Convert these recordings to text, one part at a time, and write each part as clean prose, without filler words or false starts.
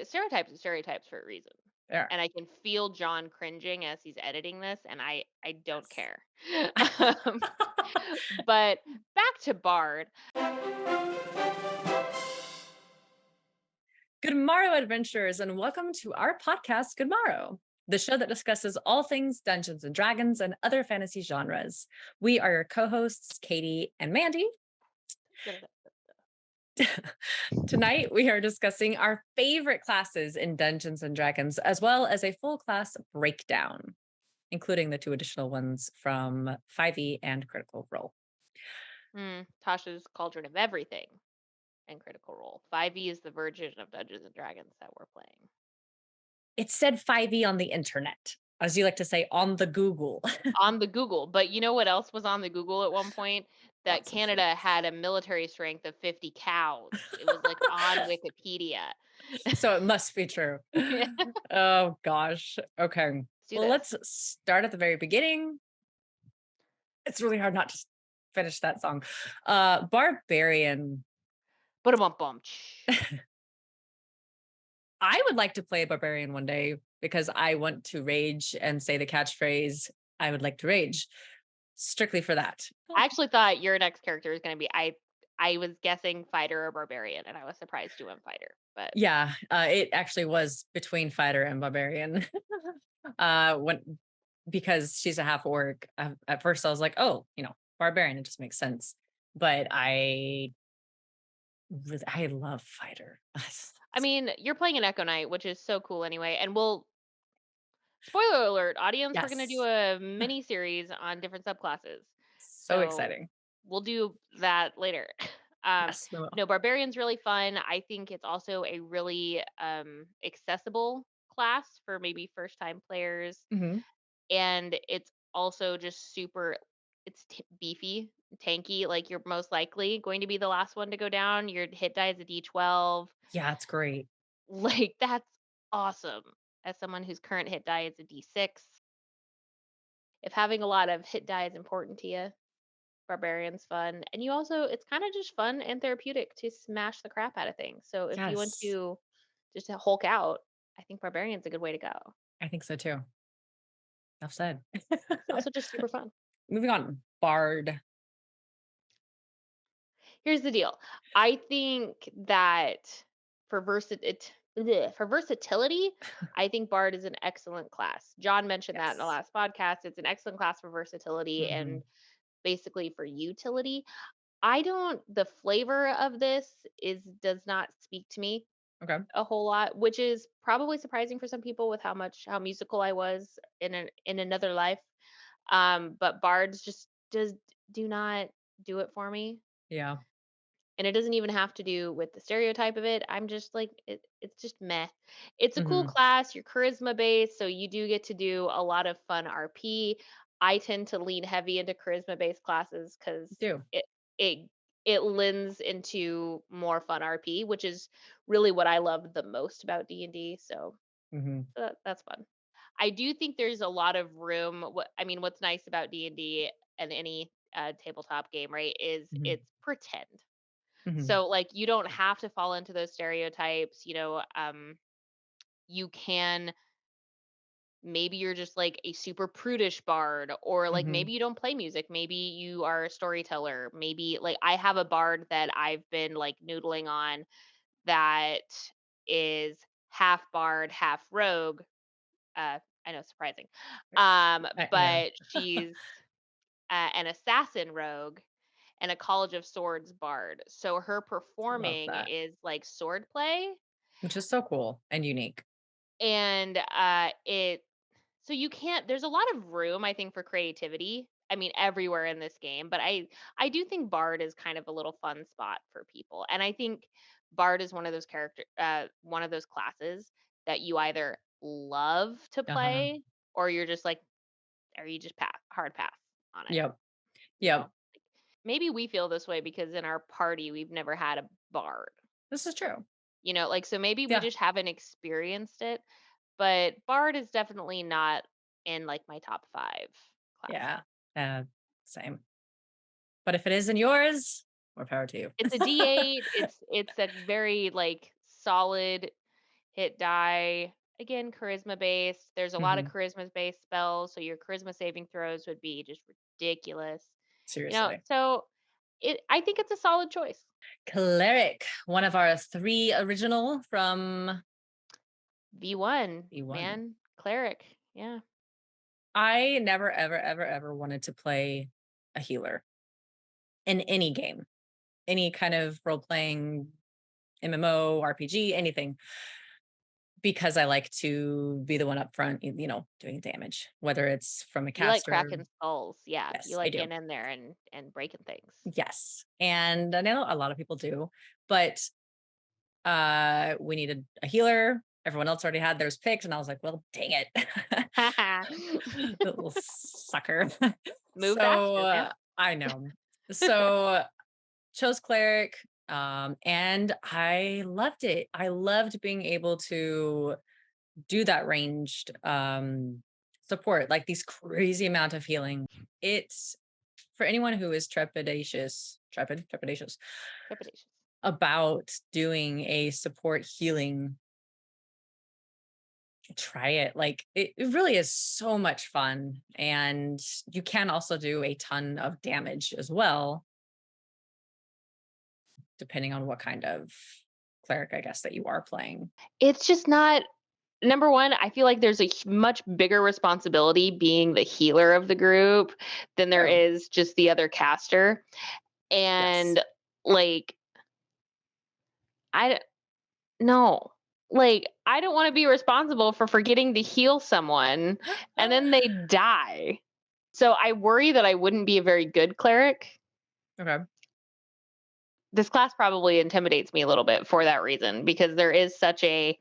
stereotypes are stereotypes for a reason. There. And I can feel John cringing as he's editing this, and I don't Yes. care. Um, but back to Bard. Good morrow, adventurers, and welcome to our podcast, Good Morrow, the show that discusses all things Dungeons and Dragons and other fantasy genres. We are your co-hosts, Katie and Mandy. Tonight, we are discussing our favorite classes in Dungeons and Dragons, as well as a full class breakdown, including the two additional ones from 5e and Critical Role. Tasha's Cauldron of Everything and Critical Role. 5e is the version of Dungeons and Dragons that we're playing. It said 5e on the internet, as you like to say, on the Google. On the Google. But you know what else was on the Google at one point? That Lots of shit. Canada had a military strength of 50 cows. It was like on Wikipedia. So it must be true. Yeah. Oh gosh. Okay. Let's do Well, this. let's start at the very beginning. It's really hard not to finish that song. Barbarian. Ba-dum-bum-bum. I would like to play a barbarian one day because I want to rage and say the catchphrase, I would like to rage, strictly for that. I actually thought your next character was going to be I was guessing fighter or barbarian, and I was surprised you went fighter. But Yeah, it actually was between fighter and barbarian. When because she's a half orc. At first, I was like, oh, barbarian. It just makes sense. But I love fighter. I mean, you're playing an Echo Knight, which is so cool anyway. And we'll spoiler alert, audience, we're going to do Yes, a mini series on different subclasses. so So exciting. we'll do that later. Um, Yes, we will. no, Barbarian's really fun. I think it's also a really accessible class for maybe first time players. Mhm. And it's also just super, it's beefy, tanky. Like you're most likely going to be the last one to go down. Your hit die is a D12. Yeah, it's great. Like that's awesome. As someone whose current hit die is a D6, if having a lot of hit die is important to you, Barbarian's fun. And you also, it's kind of just fun and therapeutic to smash the crap out of things. So if you want Yes, to just to Hulk out, I think Barbarian's a good way to go. I think so too. Enough said. It's also just super fun. Moving on. Bard. Here's the deal. I think that for for versatility, I think Bard is an excellent class. John mentioned that in the Yes. last podcast. It's an excellent class for versatility and Mhm. basically for utility. I don't the flavor of this is does not speak to me Okay. a whole lot, which is probably surprising for some people with how musical I was in another life. But bards just does do not do it for me. Yeah. And it doesn't even have to do with the stereotype of it. I'm just like it's just meh. It's a cool Mhm. class, you're charisma based, so you do get to do a lot of fun RP. I tend to lean heavy into charisma based classes cuz Do. it it lends into more fun RP, which is really what I love the most about D&D. Mhm. So that's fun. I do think there's a lot of room. I mean, what's nice about D&D and any tabletop game, right, is Mhm. it's pretend. Mhm. So like you don't have to fall into those stereotypes, you can maybe you're just like a super prudish bard or like Mhm. maybe you don't play music, maybe you are a storyteller, maybe like I have a bard that I've been like noodling on that is half bard, half rogue. I know, surprising. Yeah. But she's an assassin rogue and a College of Swords bard. So her Love performing that. is like sword play, Which is so cool and unique. and it so you can't. There's a lot of room, I think, for creativity. I mean, everywhere in this game, but I do think bard is kind of a little fun spot for people, and I think bard is one of those classes that you either love to Uh-huh. play or you're just like, or you just hard pass on it. Yep. You know, Yep. maybe we feel this way because in our party we've never had a bard. This is true. Like so maybe we Yeah. just haven't experienced it, but bard is definitely not in like my top 5 classes. Yeah. Same. But if it is in yours, more power to you. It's a D8, it's a very like solid hit die. Again, charisma based. There's a lot of Hmm. charisma based spells, so your charisma saving throws would be just ridiculous. Seriously. So I think it's a solid choice. Cleric, one of our three original from V1, B1. man. Cleric. Yeah. I never, ever, ever, ever wanted to play a healer in any game, any kind of role playing MMO, RPG, anything, because I like to be the one up front, doing damage, whether it's from a You like caster. cracking skulls. Yeah. You Yes, I like do. getting in there and breaking things. Yes. And I know a lot of people do, but we needed a healer. Everyone else already had theirs picked, and I was like, well, dang it. Little sucker. Move So faster, man. I know. So chose cleric, and I loved it. I loved being able to do that ranged support, like these crazy amount of healing. It's for anyone who is trepidatious Trepidatious. about doing a support healing. Try it. Like it really is so much fun. And you can also do a ton of damage as well, depending on what kind of cleric, I guess, that you are playing. It's just not number one, I feel like there's a much bigger responsibility being the healer of the group than there True. is just the other caster. Yes. And like, I no, like, I don't want to be responsible for forgetting to heal someone and then they die. So I worry that I wouldn't be a very good cleric. Okay. This class probably intimidates me a little bit for that reason because there is such a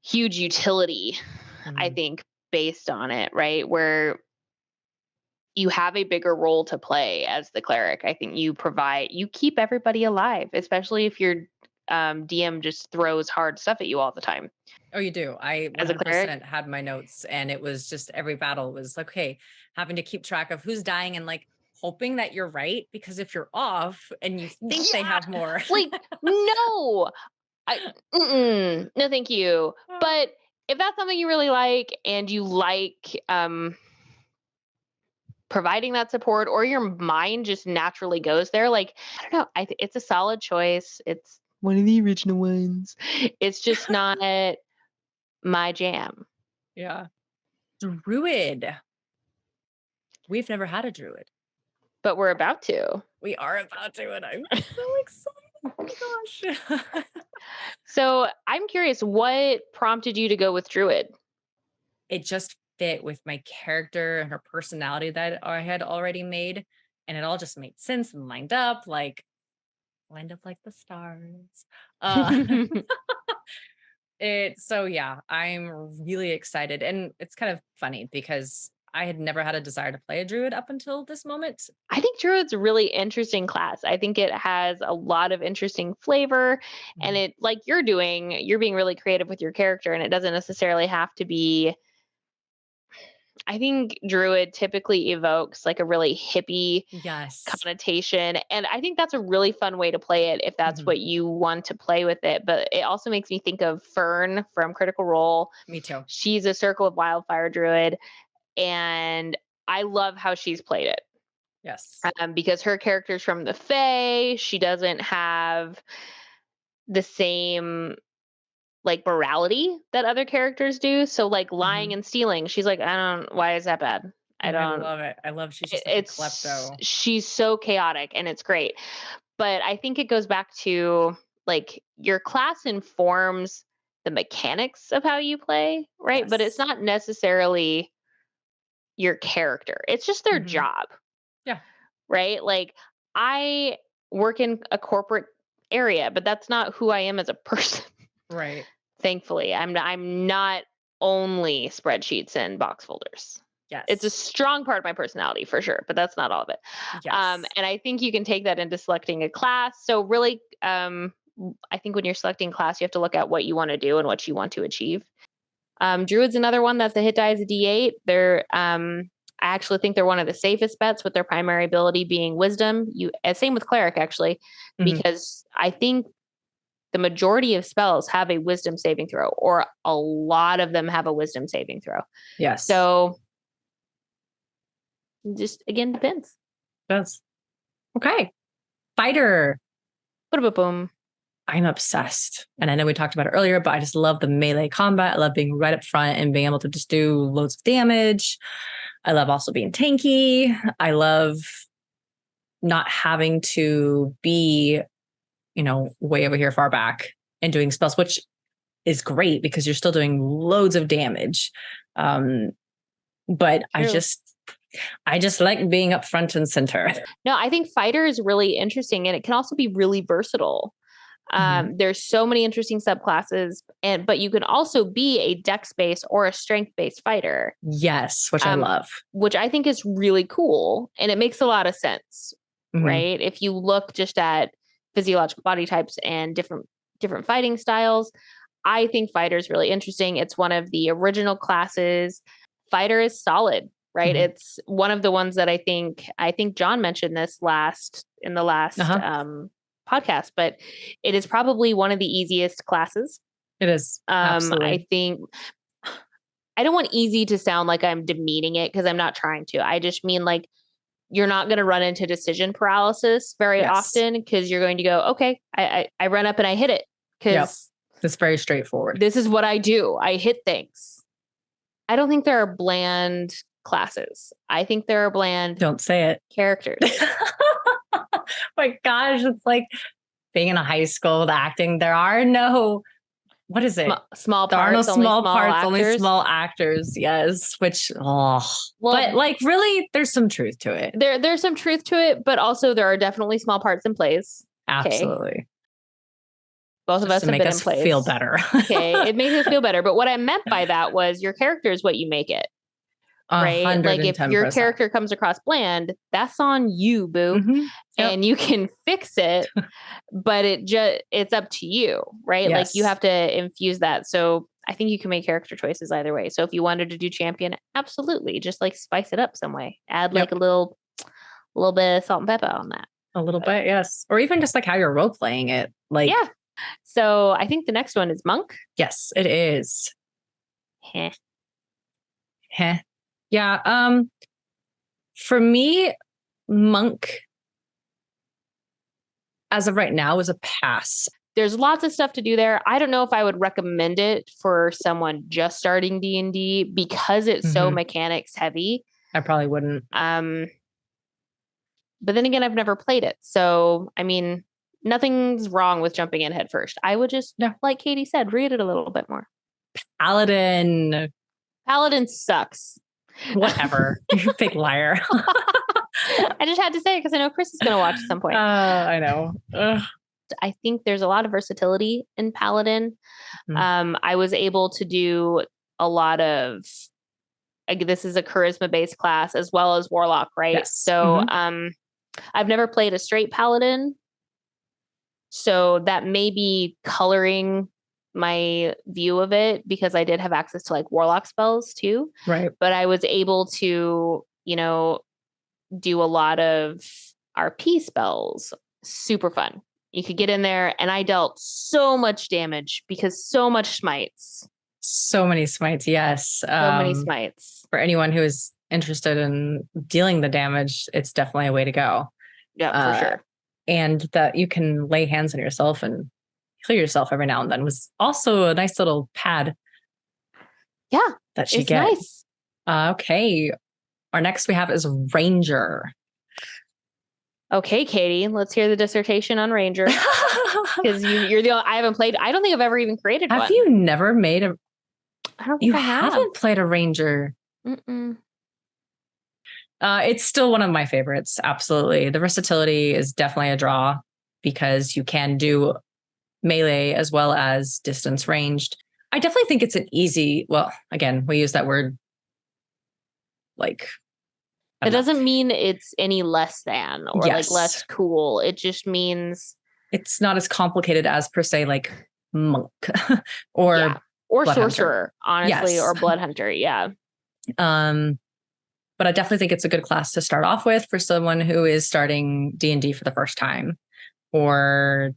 huge utility, I Mhm. think, based on it, right? Where you have a bigger role to play as the cleric. I think you keep everybody alive, especially if your DM just throws hard stuff at you all the time. Oh, you do. I As a cleric, 100% had my notes, and it was just every battle was like, okay, having to keep track of who's dying and like hoping that you're right, because if you're off and you think they yeah, have more. like no, I no, thank you. But if that's something you really like and you like providing that support or your mind just naturally goes there, like I don't know, it's a solid choice. It's one of the original ones. It's just not my jam, Yeah. Druid. We've never had a druid. but we're about to. We are about to, and I'm so excited. Oh my gosh. So I'm curious, what prompted you to go with Druid? It just fit with my character and her personality that I had already made. And it all just made sense and lined up like the stars. Uh so yeah, I'm really excited. And it's kind of funny because I had never had a desire to play a druid up until this moment. I think Druid's a really interesting class. I think it has a lot of interesting flavor and Mhm. it like you're being really creative with your character and it doesn't necessarily have to be I think Druid typically evokes like a really hippie Yes. connotation and I think that's a really fun way to play it if that's Mhm. what you want to play with it, but it also makes me think of Fern from Critical Role. Me too. She's a Circle of Wildfire Druid and I love how she's played it. Yes. Because her character's from the Fae, she doesn't have the same like morality that other characters do. So like lying Mhm. and stealing, she's like, I don't. Why is that bad? I Oh, I don't. love it. I love she's just like a klepto. She's so chaotic and it's great. But I think it goes back to like your class informs the mechanics of how you play, right? But it's Yes. not necessarily your character. It's just their Mhm. job, Yeah. right? Like I work in a corporate area, but that's not who I am as a person. Right. Thankfully, I'm not only spreadsheets and box folders. It's a Yes. strong part of my personality for sure, but that's not all of it. Yes. And I think you can take that into selecting a class. So really, I think when you're selecting class, you have to look at what you want to do and what you want to achieve. Druid's another one that the hit die is a D8. I actually think they're one of the safest bets with their primary ability being wisdom. Same with cleric actually, Mhm. because I think the majority of spells have a wisdom saving throw, or a lot of them have a wisdom saving throw. Yes. So just again, depends. Does. Okay. Fighter. Boom. I'm obsessed. And I know we talked about it earlier, but I just love the melee combat. I love being right up front and being able to just do loads of damage. I love also being tanky. I love not having to be, way over here far back and doing spells, which is great because you're still doing loads of damage. But True. I just like being up front and center. No, I think fighter is really interesting, and it can also be really versatile. There's so many interesting subclasses, but you can also be a dex-based or a strength-based fighter. Yes, which I love. Which I think is really cool, and it makes a lot of sense, right? If you look just at physiological body types and different fighting styles, I think fighter is really interesting. It's one of the original classes. Fighter is solid, right? It's one of the ones that I think John mentioned this in the last podcast, but it is probably one of the easiest classes. It is. Absolutely. I think I don't want easy to sound like I'm demeaning it, because I'm not trying to. I just mean like you're not going to run into decision paralysis very often, because you're going to go, okay, I run up and I hit it, because it's very straightforward. This is what I do. I hit things. I don't think there are bland classes. I think there are bland. Don't say it. Characters. My gosh, it's like being in a high school with acting. There are no, what is it? Small there parts. There are no small parts, actors. only small actors. Yes, which, but like really, there's some truth to it. There's some truth to it, but also there are definitely small parts in plays. Absolutely. Okay. Both of us have been in plays. Feel better. Okay, it makes us feel better. But what I meant by that was your character is what you make it. Right? 110%. Like if your character comes across bland, that's on you, boo. And you can fix it, but it's up to you, right? Yes. Like you have to infuse that. So I think you can make character choices either way. So if you wanted to do champion, absolutely, just like spice it up some way. Add like a little bit of salt and pepper on that. A little bit, yes. Or even just like how you're role playing it. Like So I think the next one is monk. Yes, it is. Heh. Yeah. For me, monk as of right now is a pass. There's lots of stuff to do there. I don't know if I would recommend it for someone just starting D&D because it's so mechanics heavy. I probably wouldn't. But then again, I've never played it. So, I mean, nothing's wrong with jumping in head first. I would just, like Katie said, read it a little bit more. Paladin sucks. Whatever. You big liar. I just had to say it because I know Chris is going to watch at some point. I know. Ugh. I think there's a lot of versatility in Paladin. I was able to do a lot of, this is a charisma-based class as well as Warlock, right? Yes. So I've never played a straight Paladin. So that may be coloring my view of it because I did have access to like Warlock spells too. Right. But I was able to, do a lot of RP spells. Super fun. You could get in there and I dealt so much damage because so much smites. So many smites, yes. So many smites. For anyone who is interested in dealing the damage, it's definitely a way to go. Yeah, for sure. And that you can lay hands on yourself and heal yourself every now and then was also a nice little pad. Yeah, that she it's gets. Nice. Okay. Our next we have is Ranger. Okay, Katie, let's hear the dissertation on Ranger. Because you're the only, I haven't played. I don't think I've ever even created one. Have you never made a? I don't think I haven't played a Ranger. It's still one of my favorites. Absolutely. The versatility is definitely a draw because you can do melee as well as distance ranged. I definitely think it's an easy, well, again, we use that word like. It doesn't mean it's any less than or like less cool. It just means it's not as complicated as per se like monk or sorcerer, honestly, or blood hunter. Yeah. But I definitely think it's a good class to start off with for someone who is starting D&D for the first time or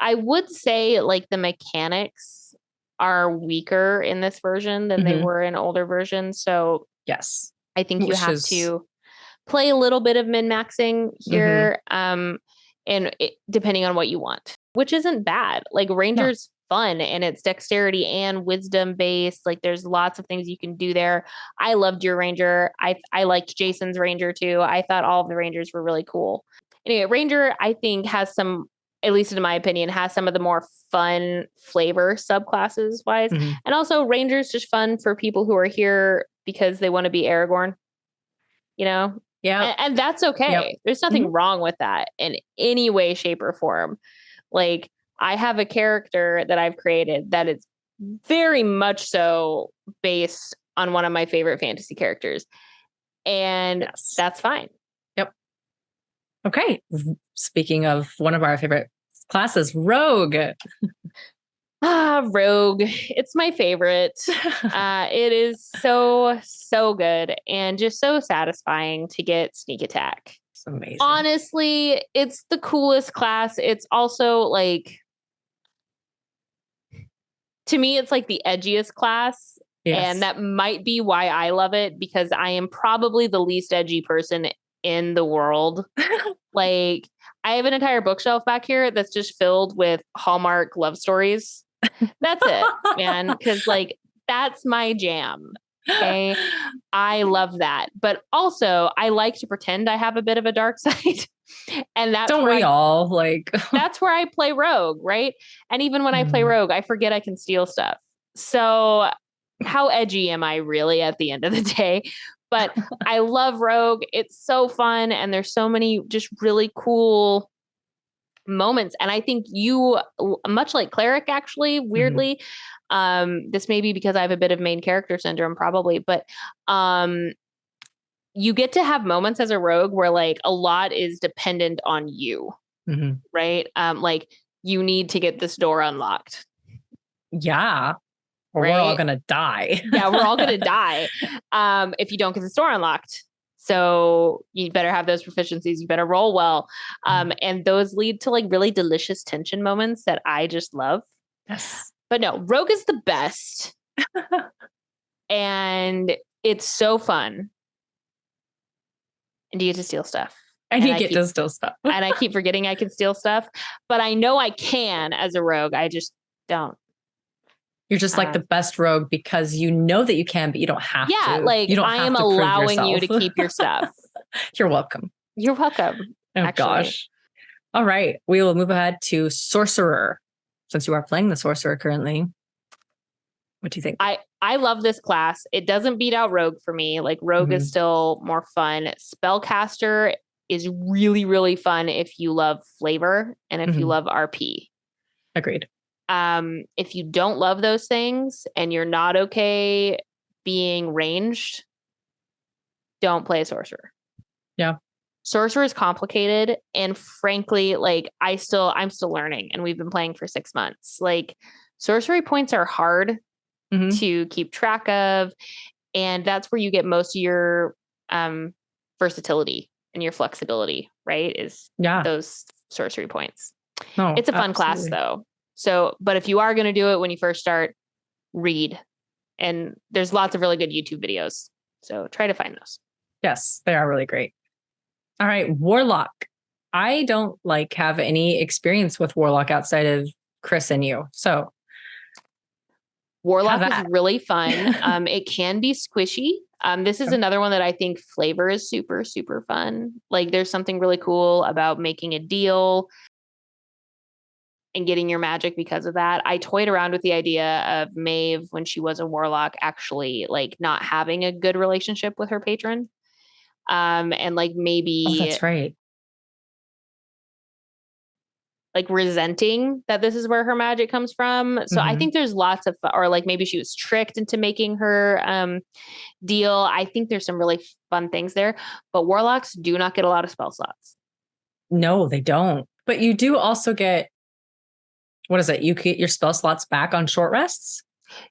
I would say like the mechanics are weaker in this version than they were in older versions. So yes, I think you which have is to play a little bit of min-maxing here. Depending on what you want, which isn't bad. Like no. Ranger's fun and it's dexterity and wisdom based. Like there's lots of things you can do there. I loved your Ranger. I liked Jason's Ranger too. I thought all of the Rangers were really cool. Anyway, Ranger, I think has some, at least in my opinion, has some of the more fun flavor subclasses wise. And also Ranger's just fun for people who are here because they want to be Aragorn, you know? Yeah. And that's okay. Yep. There's nothing wrong with that in any way, shape, or form. Like I have a character that I've created that is very much so based on one of my favorite fantasy characters. And that's fine. Yep. Okay. Speaking of one of our favorite classes, Rogue. Rogue. It's my favorite. It is so good and just so satisfying to get sneak attack. It's amazing. Honestly, it's the coolest class. It's also like, to me, it's like the edgiest class. Yes. And that might be why I love it, because I am probably the least edgy person in the world. Like, I have an entire bookshelf back here that's just filled with Hallmark love stories. That's it, man. Because like that's my jam. Okay, I love that. But also, I like to pretend I have a bit of a dark side, and that's don't we all like? That's where I play Rogue, right? And even when I play Rogue, I forget I can steal stuff. So, how edgy am I really at the end of the day? But I love Rogue. It's so fun, and there's so many just really cool moments. And I think you, much like Cleric, actually, weirdly, this may be because I have a bit of main character syndrome, probably, but you get to have moments as a rogue where like a lot is dependent on you, right? Like you need to get this door unlocked. Yeah. Or we're all gonna die. Yeah, we're all gonna die if you don't get the door unlocked. So you better have those proficiencies. You better roll well. And those lead to like really delicious tension moments that I just love. Yes. But no, Rogue is the best. And it's so fun. And you get to steal stuff. And you get to steal stuff. And I keep forgetting I can steal stuff. But I know I can as a rogue. I just don't. You're just like the best rogue because you know that you can, but you don't have to. Yeah, like I am allowing you to keep your stuff. You're welcome. You're welcome. Oh, actually. Gosh. All right. We will move ahead to Sorcerer. Since you are playing the Sorcerer currently. What do you think? I love this class. It doesn't beat out Rogue for me. Like Rogue is still more fun. Spellcaster is really, really fun if you love flavor and if you love RP. Agreed. If you don't love those things and you're not okay being ranged, don't play a sorcerer. Yeah. Sorcerer is complicated. And frankly, like I'm still learning, and we've been playing for 6 months. Like sorcery points are hard to keep track of. And that's where you get most of your versatility and your flexibility, right? Is those sorcery points. No, it's a fun class though. So, but if you are going to do it when you first start, read. And there's lots of really good YouTube videos. So try to find those. Yes, they are really great. All right, Warlock. I don't have any experience with Warlock outside of Chris and you. So Warlock is really fun. It can be squishy. This is another one that I think flavor is super, super fun. Like there's something really cool about making a deal and getting your magic because of that. I toyed around with the idea of Maeve when she was a warlock actually like not having a good relationship with her patron. And like maybe that's right. Like resenting that this is where her magic comes from. So I think there's lots of, or like maybe she was tricked into making her deal. I think there's some really fun things there, but warlocks do not get a lot of spell slots. No, they don't. But you do also get, what is it? You get your spell slots back on short rests?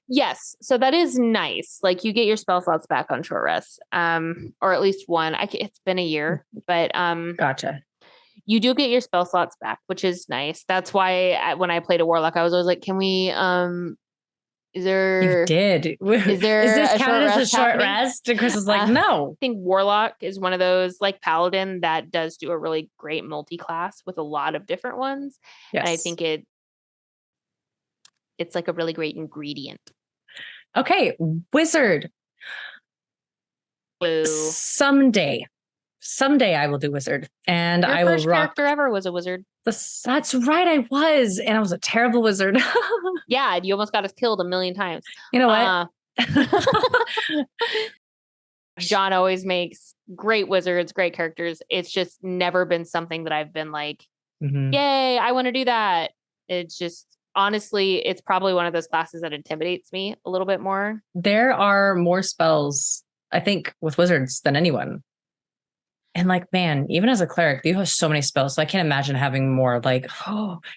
Yes. So that is nice. Like you get your spell slots back on short rests, or at least one. It's been a year, but gotcha. You do get your spell slots back, which is nice. That's why when I played a warlock, I was always like, can we, is You there, did. is Is there this a short counted as a rest short happening? rest? And Chris is like, no. I think warlock is one of those, like paladin, that does do a really great multi-class with a lot of different ones. And I Yes. think it's like a really great ingredient. Okay, wizard. Blue. Someday I will do wizard, and Your I will first rock. character ever was a wizard. That's right, I was, and I was a terrible wizard. Yeah, you almost got us killed a million times. You know what? John always makes great wizards, great characters. It's just never been something that I've been like, yay, I want to do that. It's just, honestly, it's probably one of those classes that intimidates me a little bit more. There are more spells, I think, with wizards than anyone. And like, man, even as a cleric, you have so many spells. So I can't imagine having more. Like,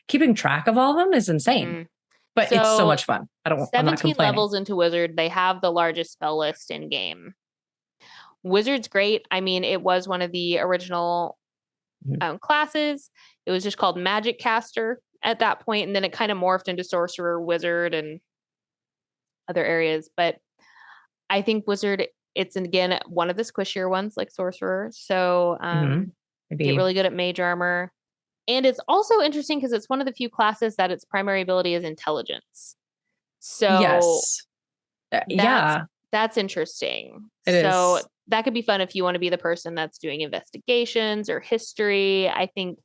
keeping track of all of them is insane. But it's so much fun. I'm not 17 complaining. levels into wizard, they have the largest spell list in game. Wizard's great. I mean, it was one of the original classes. It was just called Magic Caster at that point, and then it kind of morphed into sorcerer, wizard, and other areas. But I think wizard, it's again one of the squishier ones like sorcerer. So get really good at mage armor. And it's also interesting because it's one of the few classes that its primary ability is intelligence. So yes. That's interesting. It is. That could be fun if you want to be the person that's doing investigations or history. I think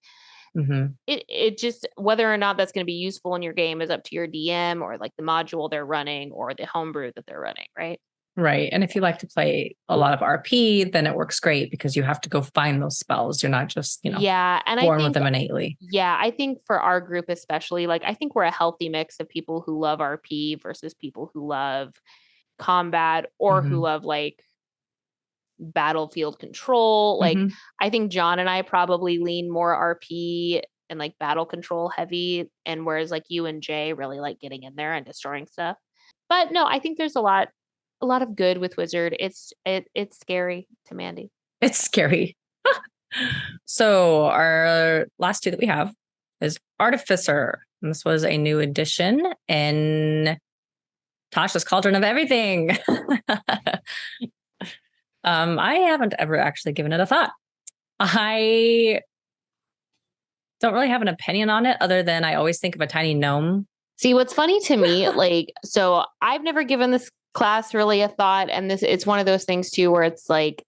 it just, whether or not that's going to be useful in your game is up to your DM or like the module they're running or the homebrew that they're running, right? Right. And if you like to play a lot of RP, then it works great because you have to go find those spells. You're not just, and born I think, with them innately. Yeah. I think for our group, especially, like, I think we're a healthy mix of people who love RP versus people who love combat or who love like battlefield control. Like, I think John and I probably lean more RP and like battle control heavy. And whereas like you and Jay really like getting in there and destroying stuff. But no, I think there's a lot of good with wizard. It's scary to Mandy. It's scary. So our last two that we have is artificer. And this was a new addition in Tasha's Cauldron of Everything. I haven't ever actually given it a thought. I don't really have an opinion on it other than I always think of a tiny gnome. See, what's funny to me, like, so I've never given this class really a thought, and it's one of those things too where it's like,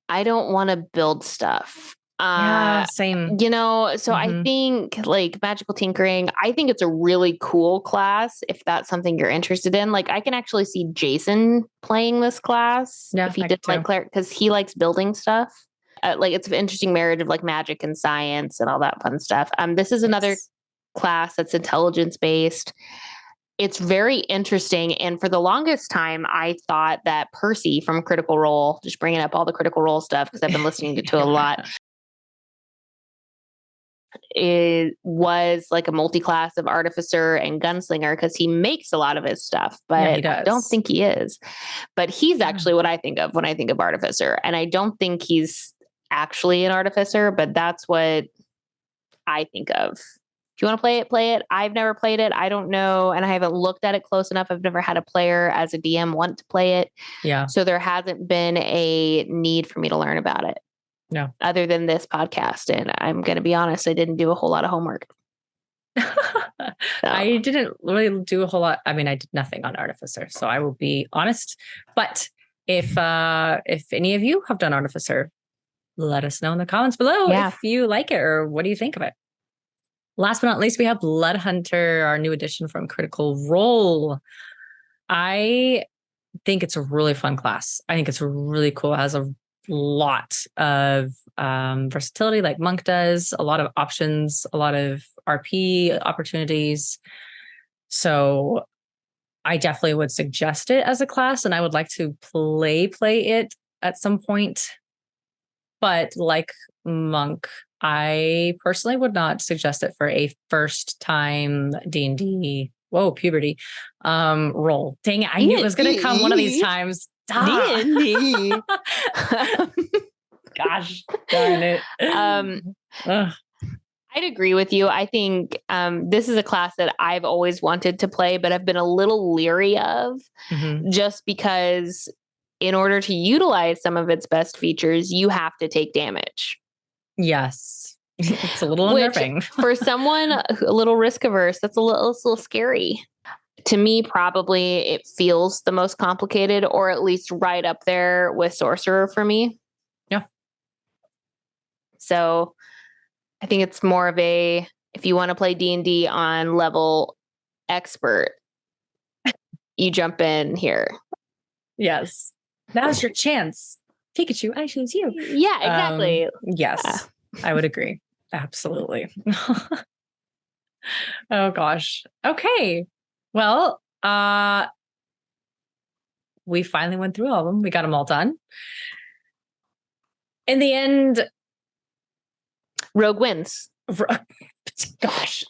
I don't want to build stuff. Yeah, same. So I think like magical tinkering, I think it's a really cool class if that's something you're interested in. Like, I can actually see Jason playing this class if he did like cleric, because he likes building stuff. Like, it's an interesting marriage of like magic and science and all that fun stuff. This is another class that's intelligence based. It's very interesting. And for the longest time, I thought that Percy from Critical Role, just bringing up all the Critical Role stuff because I've been listening to a lot, it was like a multi-class of artificer and gunslinger because he makes a lot of his stuff, but I don't think he is. But he's actually what I think of when I think of artificer. And I don't think he's actually an artificer, but that's what I think of. If you want to play it, play it. I've never played it. I don't know. And I haven't looked at it close enough. I've never had a player as a DM want to play it. Yeah. So there hasn't been a need for me to learn about it. No. Other than this podcast. And I'm going to be honest, I didn't do a whole lot of homework. I didn't really do a whole lot. I mean, I did nothing on Artificer, so I will be honest. But if any of you have done Artificer, let us know in the comments below if you like it or what do you think of it. Last but not least, we have Blood Hunter, our new addition from Critical Role. I think it's a really fun class. I think it's really cool. It has a lot of versatility like Monk does, a lot of options, a lot of RP opportunities. So I definitely would suggest it as a class, and I would like to play it at some point. But like Monk, I personally would not suggest it for a first time D&D. Whoa, puberty. Role. Dang it. I knew it was going to come one of these times. D&D. Gosh, darn it. Ugh. I'd agree with you. I think this is a class that I've always wanted to play, but I've been a little leery of just because in order to utilize some of its best features, you have to take damage. Yes. It's a little Which unnerving. for someone a little risk averse, it's a little scary. To me, probably it feels the most complicated, or at least right up there with Sorcerer for me. Yeah. So I think it's more of a, if you want to play D&D on level expert, you jump in here. Yes. Now's your chance. Pikachu, I choose you. Yeah, exactly. Yes, yeah. I would agree. Absolutely. Oh gosh. Okay. Well, we finally went through all of them. We got them all done. In the end, Rogue wins. Gosh.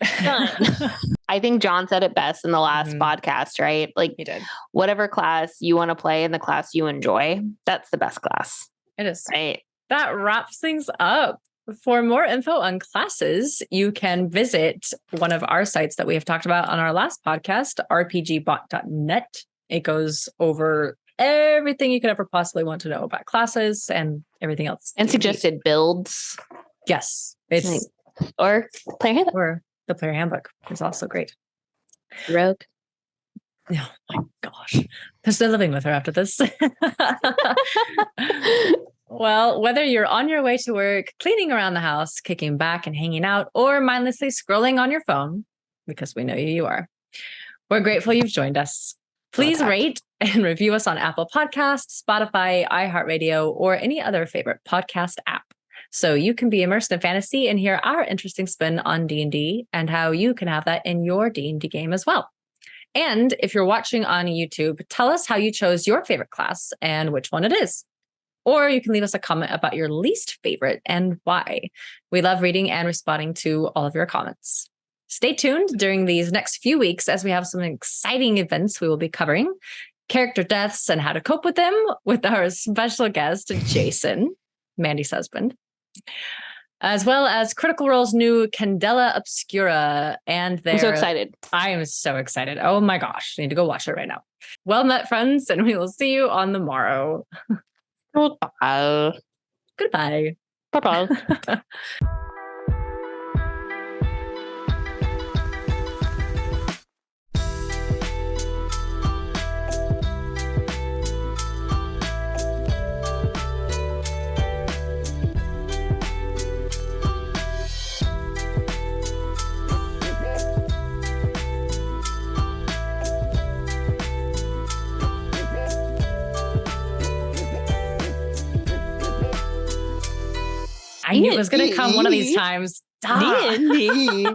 I think John said it best in the last podcast, right? Like, he did. Whatever class you want to play in the class you enjoy, that's the best class. It is. Right. That wraps things up. For more info on classes, you can visit one of our sites that we have talked about on our last podcast, rpgbot.net. It goes over everything you could ever possibly want to know about classes and everything else. And suggested builds. Yes. It's or player handbook. Or the player handbook is also great. Rogue. Oh my gosh. I'm still living with her after this. Well, whether you're on your way to work, cleaning around the house, kicking back and hanging out, or mindlessly scrolling on your phone, because we know you are, we're grateful you've joined us. Please rate and review us on Apple Podcasts, Spotify, iHeartRadio, or any other favorite podcast app, so you can be immersed in fantasy and hear our interesting spin on D&D and how you can have that in your D&D game as well. And if you're watching on YouTube, tell us how you chose your favorite class and which one it is. Or you can leave us a comment about your least favorite and why. We love reading and responding to all of your comments. Stay tuned during these next few weeks as we have some exciting events we will be covering. Character deaths and how to cope with them with our special guest, Jason, Mandy's husband. As well as Critical Role's new Candela Obscura. And I'm so excited. I am so excited. Oh my gosh. I need to go watch it right now. Well met, friends, and we will see you on the morrow. Goodbye. Goodbye. Bye-bye. I knew it was going to come one of these times. D&D.